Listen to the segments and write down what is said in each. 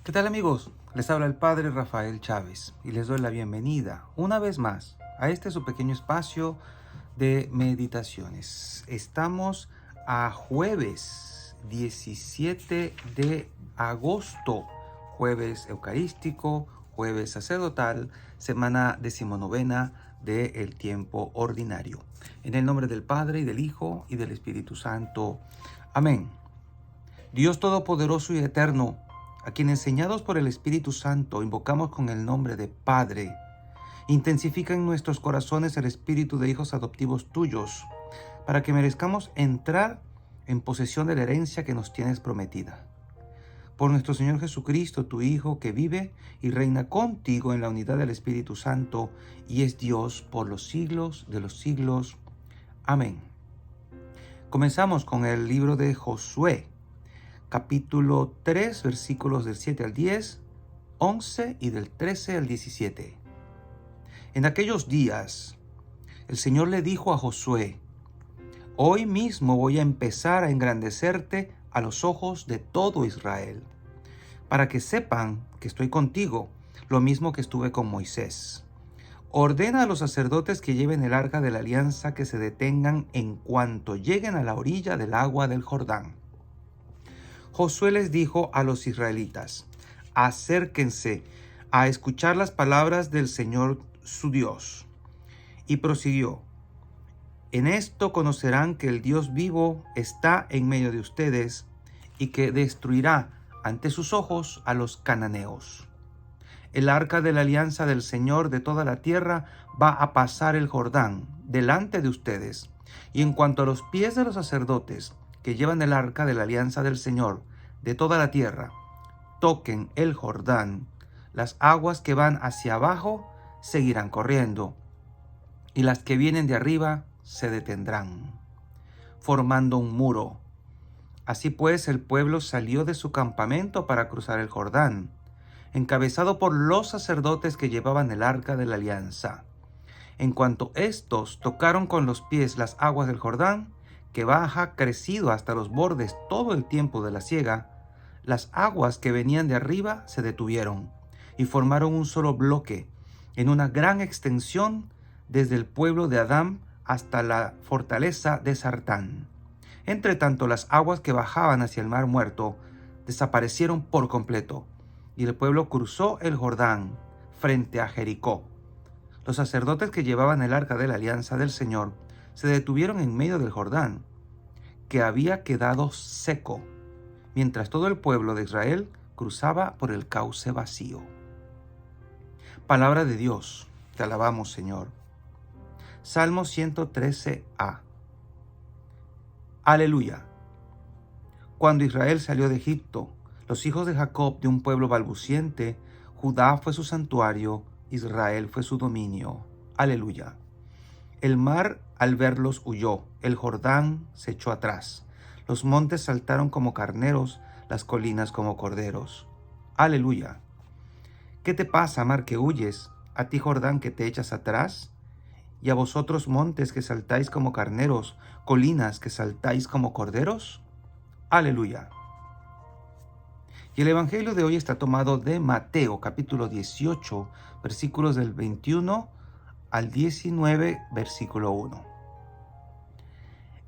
¿Qué tal amigos? Les habla el Padre Rafael Chávez y les doy la bienvenida una vez más a este su pequeño espacio de meditaciones. Estamos a jueves 17 de agosto, jueves eucarístico, jueves sacerdotal, semana decimonovena del tiempo ordinario. En el nombre del Padre y del Hijo y del Espíritu Santo. Amén. Dios Todopoderoso y Eterno, a quien enseñados por el Espíritu Santo invocamos con el nombre de Padre, intensifica en nuestros corazones el espíritu de hijos adoptivos tuyos, para que merezcamos entrar en posesión de la herencia que nos tienes prometida. Por nuestro Señor Jesucristo, tu Hijo, que vive y reina contigo en la unidad del Espíritu Santo, y es Dios por los siglos de los siglos. Amén. Comenzamos con el libro de Josué, capítulo 3, versículos del 7 al 10, 11 y del 13 al 17. En aquellos días, el Señor le dijo a Josué: Hoy mismo voy a empezar a engrandecerte a los ojos de todo Israel, para que sepan que estoy contigo, lo mismo que estuve con Moisés. Ordena a los sacerdotes que lleven el arca de la alianza que se detengan en cuanto lleguen a la orilla del agua del Jordán. Josué les dijo a los israelitas: acérquense a escuchar las palabras del Señor su Dios. Y prosiguió: en esto conocerán que el Dios vivo está en medio de ustedes y que destruirá ante sus ojos a los cananeos. El arca de la alianza del Señor de toda la tierra va a pasar el Jordán delante de ustedes. Y en cuanto a los pies de los sacerdotes que llevan el arca de la alianza del Señor de toda la tierra toquen el Jordán, las aguas que van hacia abajo seguirán corriendo, y las que vienen de arriba se detendrán, formando un muro. Así pues, el pueblo salió de su campamento para cruzar el Jordán, encabezado por los sacerdotes que llevaban el arca de la alianza. En cuanto éstos tocaron con los pies las aguas del Jordán, que baja crecido hasta los bordes todo el tiempo de la siega, las aguas que venían de arriba se detuvieron y formaron un solo bloque, en una gran extensión desde el pueblo de Adám hasta la fortaleza de Sartán. Entre tanto, las aguas que bajaban hacia el mar muerto desaparecieron por completo, y el pueblo cruzó el Jordán frente a Jericó. Los sacerdotes que llevaban el arca de la alianza del Señor se detuvieron en medio del Jordán, que había quedado seco, mientras todo el pueblo de Israel cruzaba por el cauce vacío. Palabra de Dios, te alabamos, Señor. Salmo 113a. Aleluya. Cuando Israel salió de Egipto, los hijos de Jacob de un pueblo balbuciente, Judá fue su santuario, Israel fue su dominio. Aleluya. El mar al verlos huyó, el Jordán se echó atrás. Los montes saltaron como carneros, las colinas como corderos. Aleluya. ¿Qué te pasa, mar que huyes? ¿A ti, Jordán, que te echas atrás? ¿Y a vosotros, montes que saltáis como carneros, colinas que saltáis como corderos? Aleluya. Y el Evangelio de hoy está tomado de Mateo, capítulo 18, versículos del 21 al 19, versículo 1.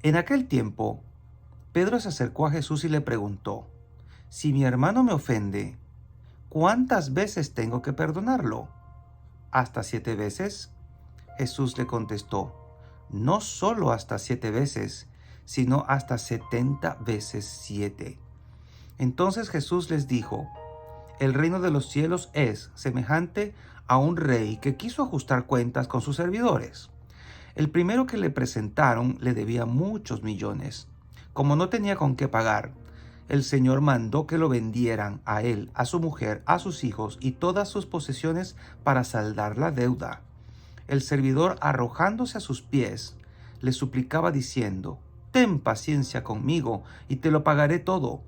En aquel tiempo, Pedro se acercó a Jesús y le preguntó: si mi hermano me ofende, ¿cuántas veces tengo que perdonarlo? ¿Hasta 7 veces? Jesús le contestó: no solo hasta 7 veces, sino hasta 70 veces 7. Entonces Jesús les dijo: el reino de los cielos es semejante a un rey que quiso ajustar cuentas con sus servidores. El primero que le presentaron le debía muchos millones. Como no tenía con qué pagar, el Señor mandó que lo vendieran a él, a su mujer, a sus hijos y todas sus posesiones para saldar la deuda. El servidor, arrojándose a sus pies, le suplicaba diciendo: ten paciencia conmigo y te lo pagaré todo.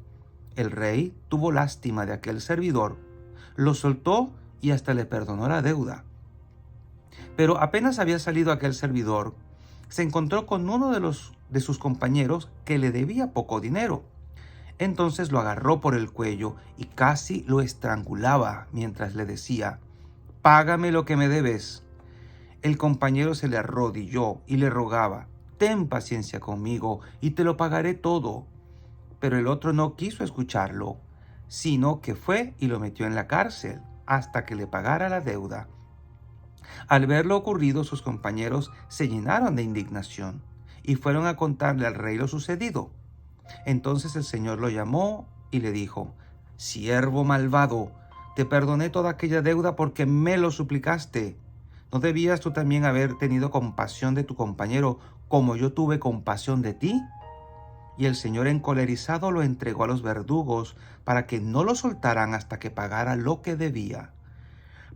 El rey tuvo lástima de aquel servidor, lo soltó y hasta le perdonó la deuda. Pero apenas había salido aquel servidor, se encontró con uno de sus compañeros que le debía poco dinero. Entonces lo agarró por el cuello y casi lo estrangulaba mientras le decía: «Págame lo que me debes». El compañero se le arrodilló y le rogaba: «Ten paciencia conmigo y te lo pagaré todo». Pero el otro no quiso escucharlo, sino que fue y lo metió en la cárcel hasta que le pagara la deuda. Al ver lo ocurrido, sus compañeros se llenaron de indignación y fueron a contarle al rey lo sucedido. Entonces el Señor lo llamó y le dijo: «Siervo malvado, te perdoné toda aquella deuda porque me lo suplicaste. ¿No debías tú también haber tenido compasión de tu compañero como yo tuve compasión de ti?». Y el Señor, encolerizado, lo entregó a los verdugos para que no lo soltaran hasta que pagara lo que debía.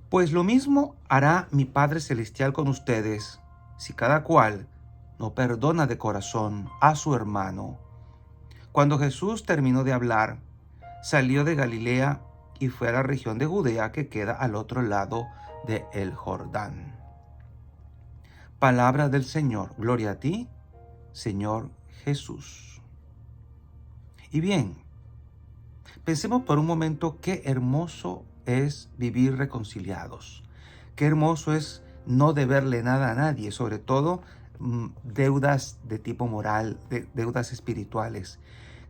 Pues lo mismo hará mi Padre Celestial con ustedes, si cada cual no perdona de corazón a su hermano. Cuando Jesús terminó de hablar, salió de Galilea y fue a la región de Judea, que queda al otro lado de el Jordán. Palabra del Señor. Gloria a ti, Señor Jesús. Y bien, pensemos por un momento qué hermoso es vivir reconciliados. Qué hermoso es no deberle nada a nadie, sobre todo deudas de tipo moral, deudas espirituales.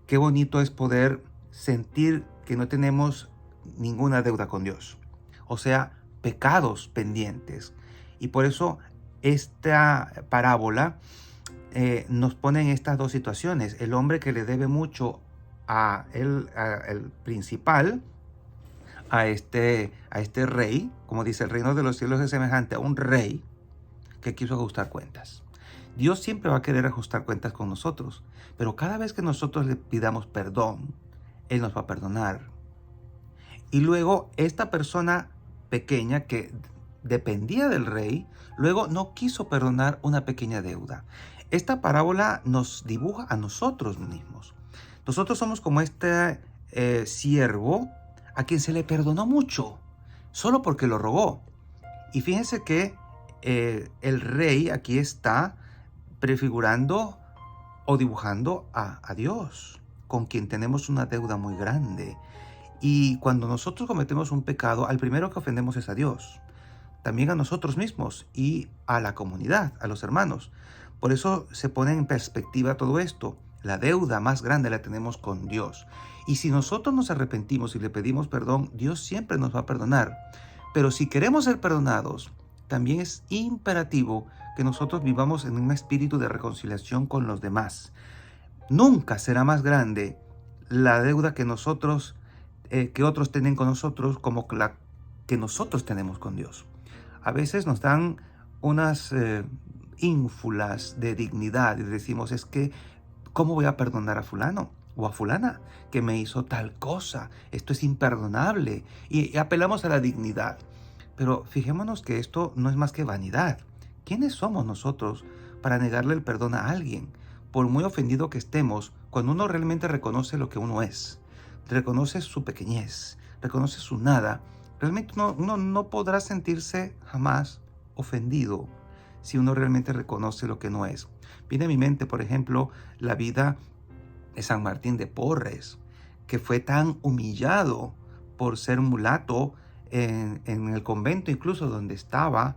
Qué bonito es poder sentir que no tenemos ninguna deuda con Dios, o sea, pecados pendientes. Y por eso esta parábola nos pone en estas dos situaciones. El hombre que le debe mucho a el principal, a este rey, como dice, el reino de los cielos es semejante a un rey que quiso ajustar cuentas. Dios siempre va a querer ajustar cuentas con nosotros, pero cada vez que nosotros le pidamos perdón, Él nos va a perdonar. Y luego esta persona pequeña que dependía del rey, luego no quiso perdonar una pequeña deuda. Esta parábola nos dibuja a nosotros mismos. Nosotros somos como este siervo a quien se le perdonó mucho, solo porque lo rogó. Y fíjense que el rey aquí está prefigurando o dibujando a Dios, con quien tenemos una deuda muy grande. Y cuando nosotros cometemos un pecado, al primero que ofendemos es a Dios, también a nosotros mismos y a la comunidad, a los hermanos. Por eso se pone en perspectiva todo esto. La deuda más grande la tenemos con Dios. Y si nosotros nos arrepentimos y le pedimos perdón, Dios siempre nos va a perdonar. Pero si queremos ser perdonados, también es imperativo que nosotros vivamos en un espíritu de reconciliación con los demás. Nunca será más grande la deuda que nosotros, que otros tienen con nosotros, como la que nosotros tenemos con Dios. A veces nos dan unas ínfulas de dignidad y decimos: es que, ¿cómo voy a perdonar a fulano o a fulana que me hizo tal cosa? Esto es imperdonable. Y apelamos a la dignidad. Pero fijémonos que esto no es más que vanidad. ¿Quiénes somos nosotros para negarle el perdón a alguien? Por muy ofendido que estemos, cuando uno realmente reconoce lo que uno es, reconoce su pequeñez, reconoce su nada, realmente uno no podrá sentirse jamás ofendido si uno realmente reconoce lo que no es. Viene a mi mente, por ejemplo, la vida de San Martín de Porres, que fue tan humillado por ser mulato en el convento incluso donde estaba,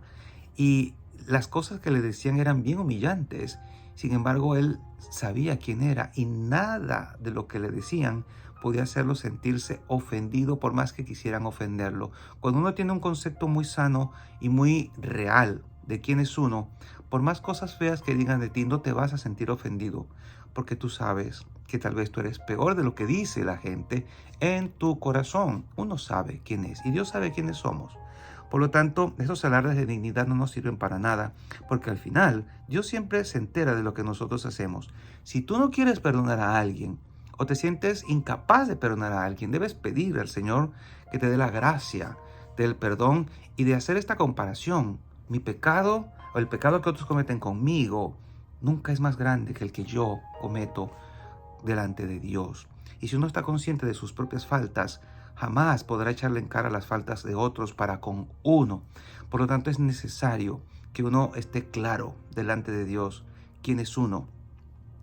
y las cosas que le decían eran bien humillantes. Sin embargo, él sabía quién era y nada de lo que le decían podía hacerlo sentirse ofendido, por más que quisieran ofenderlo. Cuando uno tiene un concepto muy sano y muy real de quién es uno, por más cosas feas que digan de ti, no te vas a sentir ofendido, porque tú sabes que tal vez tú eres peor de lo que dice la gente en tu corazón. Uno sabe quién es y Dios sabe quiénes somos. Por lo tanto, esos alardes de dignidad no nos sirven para nada, porque al final Dios siempre se entera de lo que nosotros hacemos. Si tú no quieres perdonar a alguien o te sientes incapaz de perdonar a alguien, debes pedir al Señor que te dé la gracia del perdón y de hacer esta comparación. Mi pecado o el pecado que otros cometen conmigo nunca es más grande que el que yo cometo delante de Dios. Y si uno está consciente de sus propias faltas, jamás podrá echarle en cara las faltas de otros para con uno. Por lo tanto, es necesario que uno esté claro delante de Dios quién es uno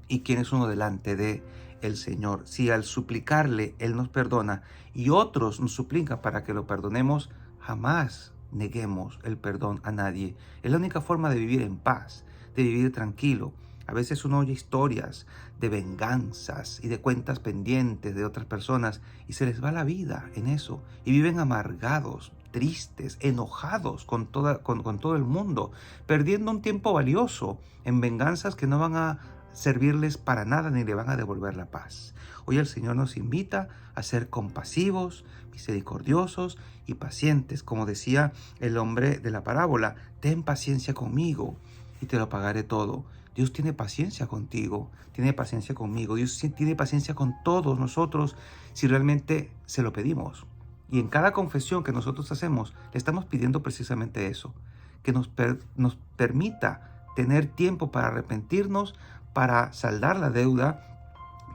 y quién es uno delante de el Señor. Si al suplicarle Él nos perdona y otros nos suplican para que lo perdonemos, jamás neguemos el perdón a nadie. Es la única forma de vivir en paz, de vivir tranquilo. A veces uno oye historias de venganzas y de cuentas pendientes de otras personas y se les va la vida en eso y viven amargados, tristes, enojados con todo el mundo, perdiendo un tiempo valioso en venganzas que no van a servirles para nada ni le van a devolver la paz. Hoy el Señor nos invita a ser compasivos, misericordiosos y pacientes. Como decía el hombre de la parábola, ten paciencia conmigo y te lo pagaré todo. Dios tiene paciencia contigo, tiene paciencia conmigo. Dios tiene paciencia con todos nosotros si realmente se lo pedimos. Y en cada confesión que nosotros hacemos, le estamos pidiendo precisamente eso, que nos permita tener tiempo para arrepentirnos, para saldar la deuda,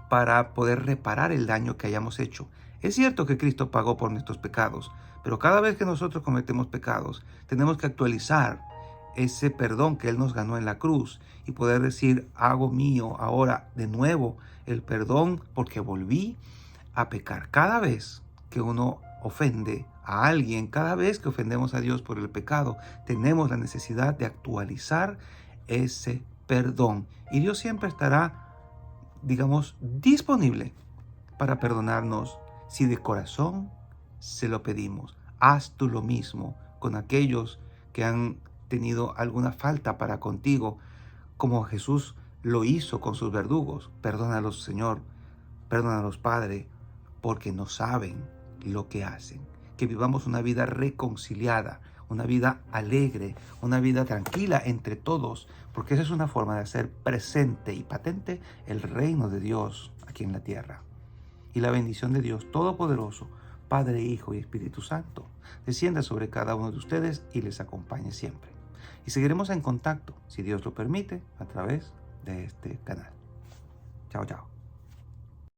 para poder reparar el daño que hayamos hecho. Es cierto que Cristo pagó por nuestros pecados, pero cada vez que nosotros cometemos pecados, tenemos que actualizar ese perdón que Él nos ganó en la cruz y poder decir, hago mío ahora de nuevo el perdón porque volví a pecar. Cada vez que uno ofende a alguien, cada vez que ofendemos a Dios por el pecado, tenemos la necesidad de actualizar ese perdón. Y Dios siempre estará, digamos, disponible para perdonarnos si de corazón se lo pedimos. Haz tú lo mismo con aquellos que han tenido alguna falta para contigo, como Jesús lo hizo con sus verdugos. Perdónalos, Señor, perdónalos, Padre, porque no saben lo que hacen. Que vivamos una vida reconciliada, una vida alegre, una vida tranquila entre todos, porque esa es una forma de hacer presente y patente el reino de Dios aquí en la tierra. Y la bendición de Dios Todopoderoso, Padre, Hijo y Espíritu Santo, descienda sobre cada uno de ustedes y les acompañe siempre. Y seguiremos en contacto, si Dios lo permite, a través de este canal. Chao, chao.